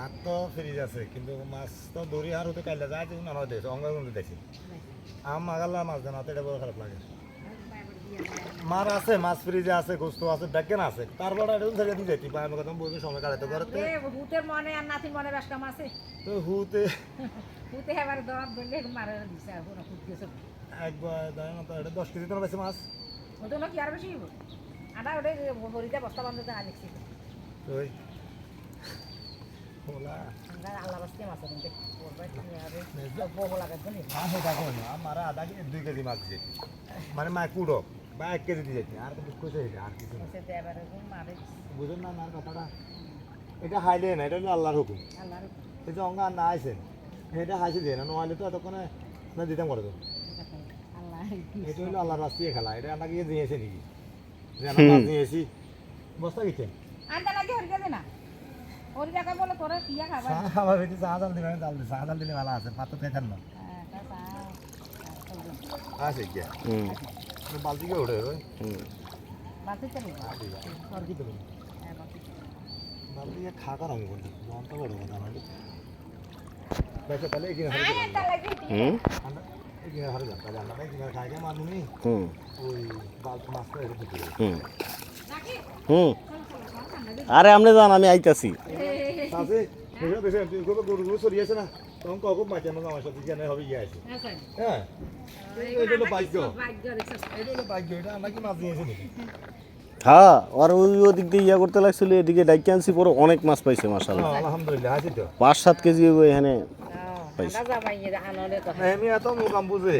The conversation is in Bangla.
আর তো ফ্রিজ আছে কিন্তু মাছ তো দড়ি আর হতে কাইলা যায় তুমি না দেখছো অঙ্গ কিন্তু দেখি মাগাল্লা মাছ দেন এটা বড় খারাপ লাগে মার আছে মাছ ফ্রিজে আছে গোস্ত আছে ব্যাগেন আছে তারপর এটা ছেড়ে দিয়ে যাইতি আমি কথা বলবি সময় কাটাতে করতে হুতের মনে আর নাতির মনে বেশ কাম আছে তো হুতে হুতে এবার দরাব ধরলে মারে দিছে আর কোনো হুত গেছে একবার দাঁড়ায় না তো এটা 10 কেজি তো বেশি মাছ ওটা না কি আর বেশি হইব আটা ওটা হরিদা বস্তা বান্ধতে আনছি ওই ওলা আমরা আল্লাহ বাস্তে মাছ আনতে বলবে আর বউ লাগার জন্য মাছ এটা কোন আমার আধা কেজি 2 কেজি মাছ দিয়েছি মানে মা কুড়ো বা 1 কেজি দিয়েছি আর তো কইছে আর কিছু না সেটা এবার মারে বুঝুন না মার কথাটা এটা হাইলে না এটা হলো আল্লাহর হুকুম আল্লাহর এই যে অঙ্গা না আইছেন এটা হাসি দিয়ে না নইলে তো এতক্ষণে না দিতাম করে তো আল্লাহ এটা হলো আল্লাহর রাস্তায় খেলা এটা আমরা গিয়ে দিয়েছে নাকি যে আমরা মাছ নিয়েছি বস্তা গেছে আনতে লাগে হরিদা দে না হরিদা কা বলে তোরা পিয়া খাবা চা খাবার হইতে চা জাল দিবেন চা জাল দিলে ভালো আছে পাতা খাইতেন না আছে কি বালতি কে উঠে ওই বালতি চলে আর কি দেবেন বালতি খা কর আমি বলি মন তো বড় কথা মানে পয়সা তাহলে এগিয়ে হারে আমরা এগিয়ে হারে যান তাহলে আমরা এগিয়ে খাই গে মানুনি ওই বালতি মাছ করে দিতে আরে আপনি যান আমি আইতাছি আছে দেখো দেখো তুই কবে গরু গরু সরিয়েছে না তখন কখন মাছ আমরা আমার সাথে কেন হবে গিয়ে আছে হ্যাঁ এটা হলো ভাগ্য এটা হলো ভাগ্য এটা আমরা কি মাছ নিয়েছি নাকি হ্যাঁ আর ওই ওদিক দিয়ে ইয়া করতে লাগছিল এদিকে ডাইকে আনছি পরে অনেক মাছ পাইছে মাশাআল্লাহ আলহামদুলিল্লাহ আছে তো 5-7 কেজি এখানে হ্যাঁ দাদা ভাই আনলে তো আমি এত মুকাম বুঝে